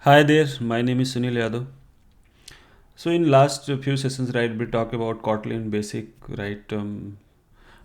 Hi there, my name is Sunil Yadav. So in last few sessions, right, we talk about Kotlin basic, right?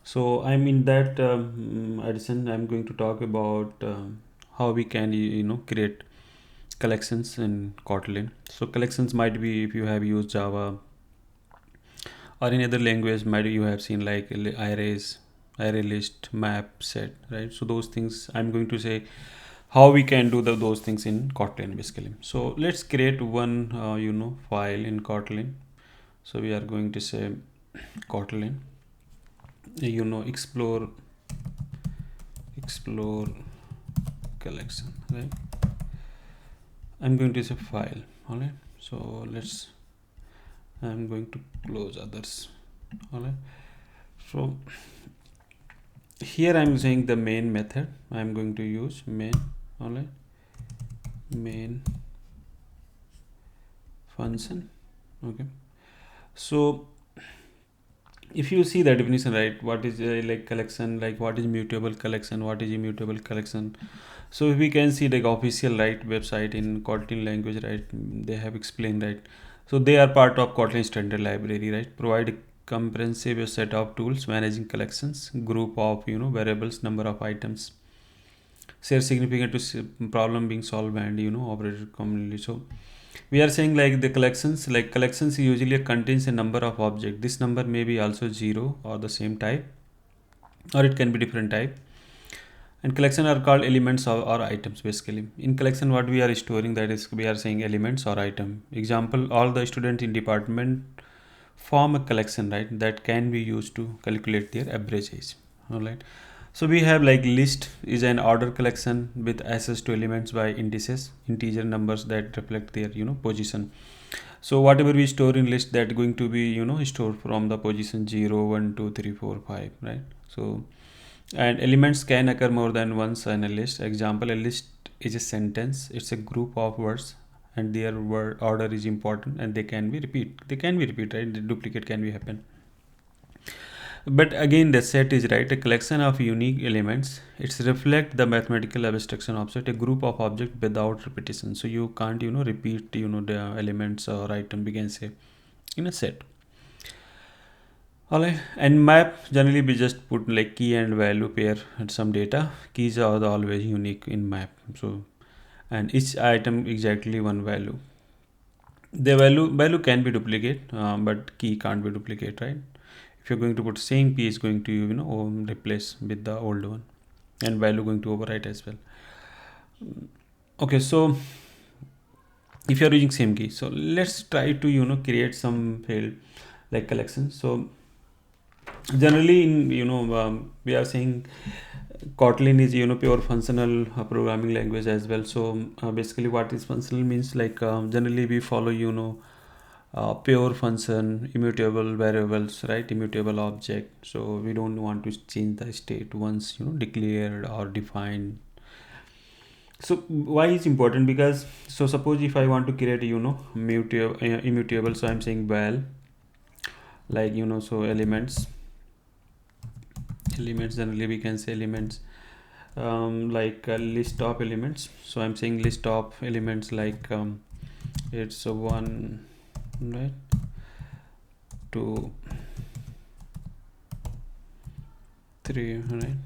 So I'm in that edition. I'm going to talk about how we can create collections in Kotlin. So collections might be if you have used Java or any other language, might you have seen like arrays, array list, map, set, right? So those things I'm going to say how we can do those things in Kotlin basically. So let's create one file in Kotlin. So we are going to say Kotlin explore collection, right? I'm going to say file. All right, so I'm going to close others. All right, so here I'm saying the main method I'm going to use main. All right, main function. Okay, so if you see the definition, right, what is like collection, like what is mutable collection, what is immutable collection. So if we can see like official, right, website in Kotlin language, right, they have explained, right. So they are part of Kotlin standard library, right, provide a comprehensive set of tools managing collections, group of variables, number of items, share significant to problem being solved, and operated commonly. So we are saying like the collections, like collections usually contains a number of objects. This number may be also zero or the same type, or it can be different type. And collection are called elements or items basically. In collection, what we are storing, that is we are saying elements or item. Example, all the students in department form a collection, right, that can be used to calculate their average age. All right. So we have like list is an order collection with access to elements by indices, integer numbers that reflect their position. So whatever we store in list, that going to be stored from the position 0 1 2 3 4 5, right? So and elements can occur more than once in a list. Example, a list is a sentence, it's a group of words, and their word order is important, and they can be repeat, right? The duplicate can be happen. But again, the set is, right, a collection of unique elements. It's reflect the mathematical abstraction of set, a group of objects without repetition. So you can't repeat the elements or item, we can say, in a set. Alright, and map generally we just put like key and value pair and some data. Keys are always unique in map. So and each item exactly one value. The value can be duplicate, but key can't be duplicate, right? If you're going to put same key, is going to replace with the old one, and value going to overwrite as well. Okay, so if you're using same key, so let's try to create some field like collection. So generally in we are saying Kotlin is pure functional programming language as well. So basically what is functional means, like generally we follow pure function, immutable variables, right, immutable object. So we don't want to change the state once declared or defined. So why is important? Because so suppose if I want to create immutable, so I'm saying val, like so elements generally we can say elements, like a list of elements. So I'm saying list of elements, like it's a one, right, two, three, right.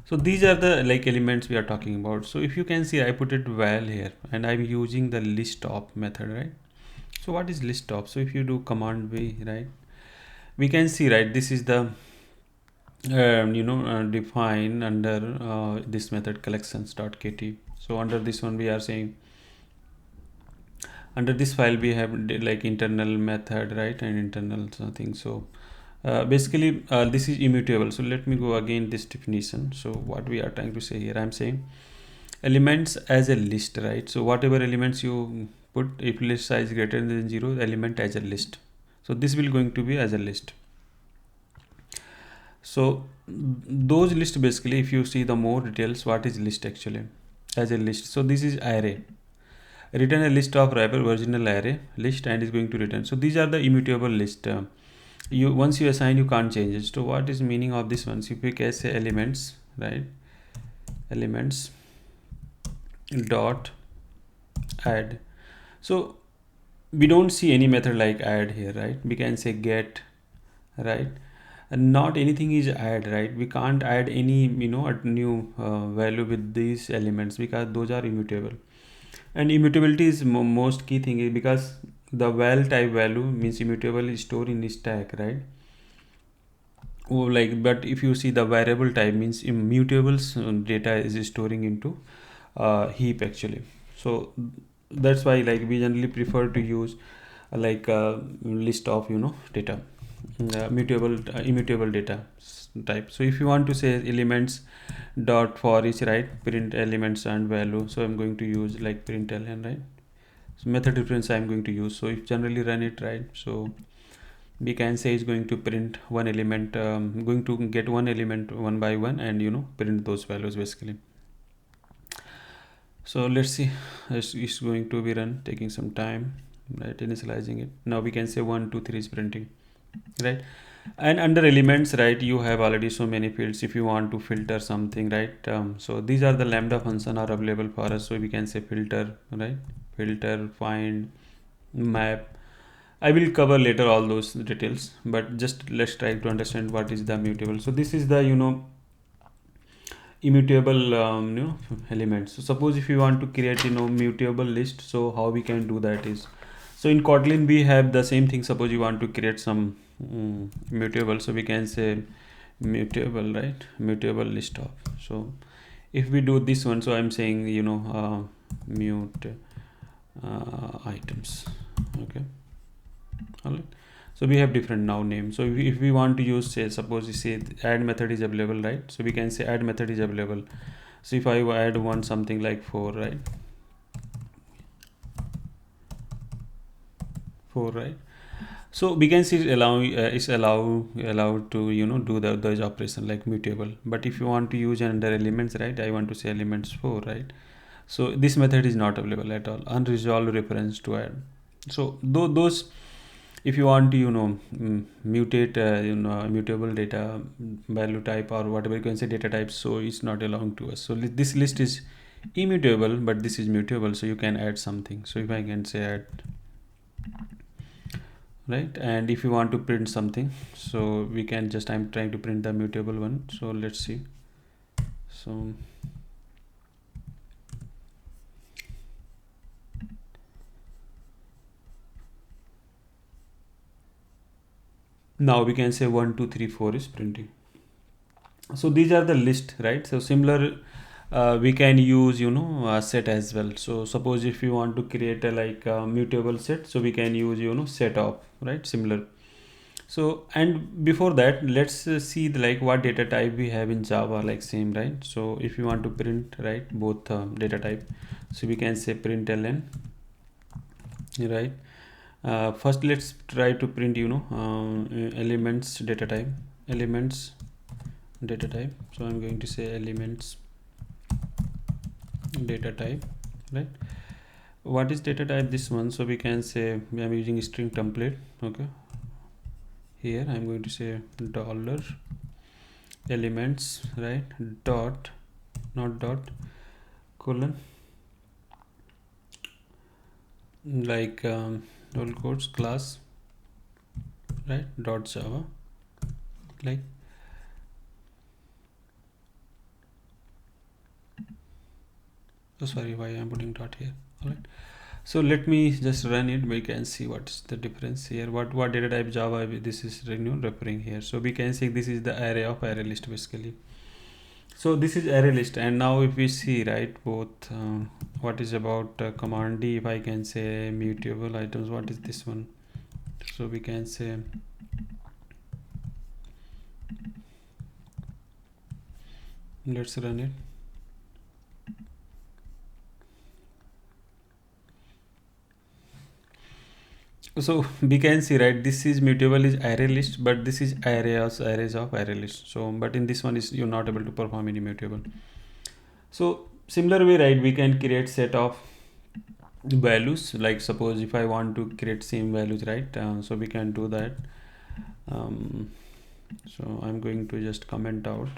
So these are the like elements we are talking about. So if you can see, I put it val here, and I'm using the list of method, right. So what is list of? So if you do command v, right, we can see, right, this is the define under this method collections.kt. So under this one we are saying, under this file we have like internal method, right, and internal something. So basically this is immutable. So let me go again this definition. So what we are trying to say here, I'm saying elements as a list, right. So whatever elements you put, if list size greater than 0, element as a list. So this will going to be as a list. So those list basically, if you see the more details, what is list actually as a list. So this is array, return a list of rival original array list, and is going to return. So these are the immutable list. You once you assign, you can't change it. So what is meaning of this one? So if we can say elements, right, elements dot add. So we don't see any method like add here, right? We can say get, right? And not anything is add, right? We can't add any, a new value with these elements because those are immutable. And immutability is most key thing is because the val type value means immutable is stored in stack, right? Oh, like, but if you see the variable type means immutables data is storing into heap actually. So that's why like we generally prefer to use like a list of data, mutable immutable data type. So if you want to say elements dot for each, right, print elements and value, so I'm going to use like println, right? So method reference I'm going to use. So if generally run it, right, so we can say is going to print one element, going to get one element one by one and print those values basically. So let's see, it's going to be run, taking some time, right, initializing it. Now we can say 1 2 3 is printing, right? And under elements, right, you have already so many fields if you want to filter something, right? So these are the lambda function are available for us. So we can say filter, right, filter, find, map. I will cover later all those details, but just let's try to understand what is the mutable. So this is the immutable elements. So suppose if you want to create mutable list, so how we can do that is, so in Kotlin we have the same thing. Suppose you want to create some mutable, so we can say mutable, right, mutable list of. So if we do this one, so I'm saying mute items, okay. All right. So we have different now names. So if we want to use, say, suppose you say add method is available, right? So we can say add method is available. So if I add one something like 4, right? 4, right? So we can see is allowed to do those operation like mutable. But if you want to use under elements, right? I want to say elements 4, right? So this method is not available at all. Unresolved reference to add. So those, if you want to mutate mutable data value type or whatever you can say data type, so it's not allowing to us. So this list is immutable, but this is mutable, so you can add something. So if I can say add, right, and if you want to print something, so we can just, I'm trying to print the mutable one, so let's see. So now we can say 1 2 3 4 is printing. So these are the list, right? So similar, we can use a set as well. So suppose if you want to create a like a mutable set, so we can use set of, right, similar. So and before that, let's see like what data type we have in Java, like same, right? So if you want to print, right, both data type, so we can say println, right? First let's try to print elements data type, elements data type. So I'm going to say elements data type, right? What is data type, this one? So we can say I'm using string template, okay. Here I'm going to say dollar elements, right, dot, not dot, colon, like double quotes, class, right, dot java, like. Oh, sorry, why I'm putting dot here. All right. So let me just run it. We can see what's the difference here. What data type Java this is referring here. So we can say this is the array of array list basically. So this is array list, and now if we see, right, both what is about command D. If I can say mutable items, what is this one? So we can say let's run it. So we can see, right, this is mutable is array list, but this is arrays of array list. So but in this one is you're not able to perform any mutable. So similar way, right, we can create set of values. Like suppose if I want to create same values, right, so we can do that. So I'm going to just comment out,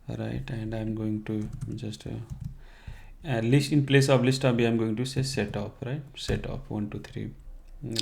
right, and I'm going to just list, in place of list of, I'm going to say set of, right? Set of 1 2 3,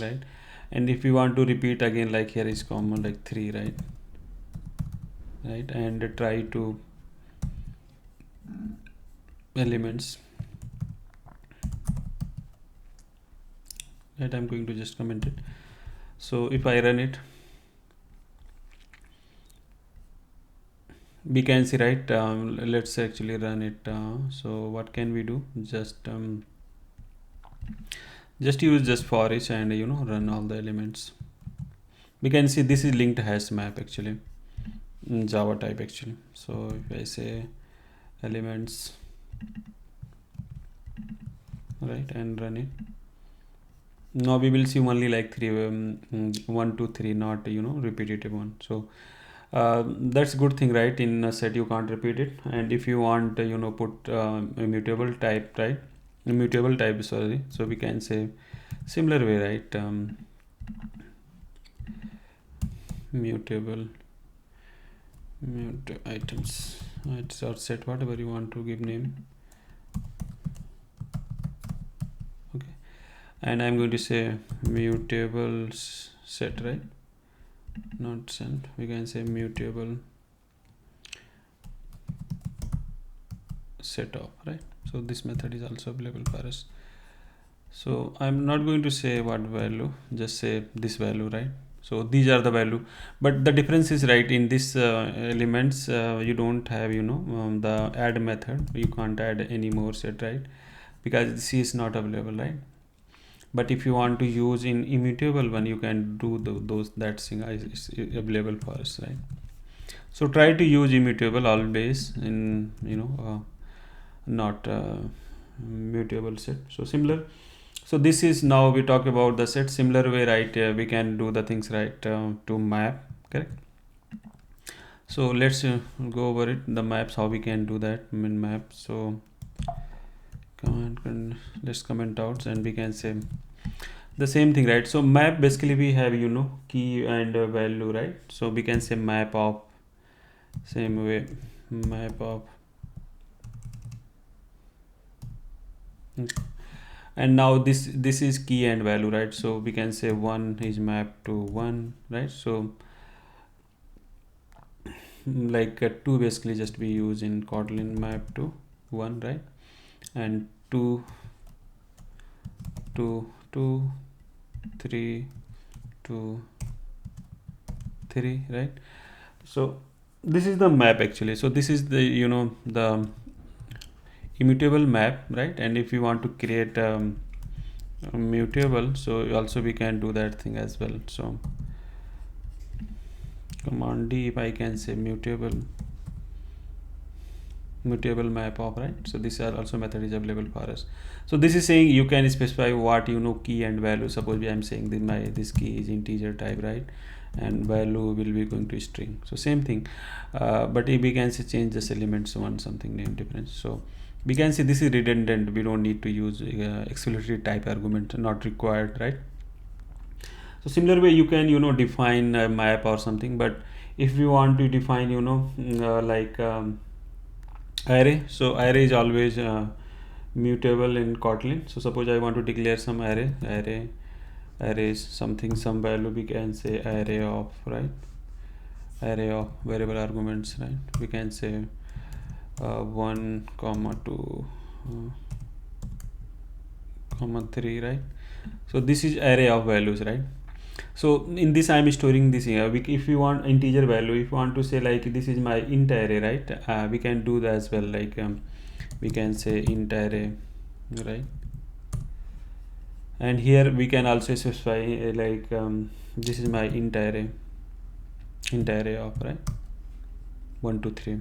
right? And if you want to repeat again, like here is common, like 3, right? Right, and try to elements, right? I'm going to just comment it. So if I run it, we can see, right? Let's actually run it. So what can we do? Just use just for each and run all the elements. We can see this is linked hash map actually, Java type actually. So if I say elements, right, and run it, now we will see only like 3 1 2 3, not repetitive one. So that's good thing, right? In a set you can't repeat it. And if you want put a mutable type, right? Immutable type, sorry. So we can say similar way, right? Mutable mute items, it's or set, whatever you want to give name. Okay, and I'm going to say mutable set, right? Not sent, we can say mutable set of, right? So this method is also available for us. So I'm not going to say what value, just say this value, right? So these are the value, but the difference is, right, in this elements you don't have the add method. You can't add any more set, right? Because this is not available, right? But if you want to use in immutable one, you can do those, that thing is available for us, right? So try to use immutable always in not mutable set. So similar. So this is, now we talk about the set. Similar way, right? We can do the things, right, to map, correct? So let's go over it, the maps, how we can do that in map. So let's comment out, and we can say the same thing, right? So map, basically we have key and value, right? So we can say map of, same way, map of, and now this is key and value, right? So we can say 1 is mapped to 1, right? So like 2 basically just we use in Kotlin, map to 1, right? And 2 2 2 3 2 3, right? So this is the map actually. So this is the the immutable map, right? And if you want to create a mutable, so also we can do that thing as well. So command D, if I can say mutable map of, right? So this are also method is available for us. So this is saying you can specify what key and value. Suppose I'm saying that this key is integer type, right? And value will be going to string. So same thing, but if we can say change this elements one something name difference. So we can say this is redundant. We don't need to use explicitly type argument, not required, right? So similar way you can define a map or something. But if you want to define like array, so array is always mutable in Kotlin. So suppose I want to declare some array is something, some value, we can say array of, right? Array of variable arguments, right? We can say 1 comma 2 comma 3, right? So this is array of values, right? So in this I am storing this here. If you want integer value, if you want to say like this is my int array, right? We can do that as well, like we can say int array, right? And here we can also specify like this is my int array of, right, 1 2 3.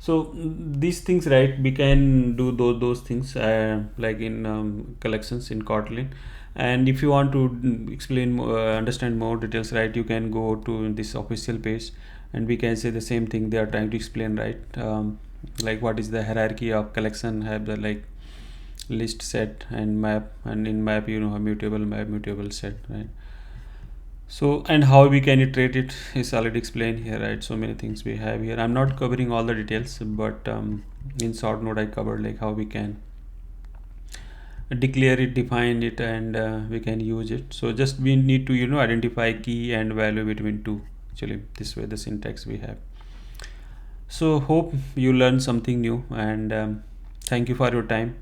So these things, right, we can do those things like in collections in Kotlin. And if you want to explain understand more details, right, you can go to this official page, and we can say the same thing they are trying to explain, right? Like what is the hierarchy of collection, have the like list, set, and map. And in map a mutable map, mutable set, right? So, and how we can iterate it is already explained here, right? So many things we have here. I'm not covering all the details, but in short note I covered like how we can declare it, define it, and we can use it. So just we need to identify key and value between two. Actually, this way the syntax we have. So hope you learned something new, and thank you for your time.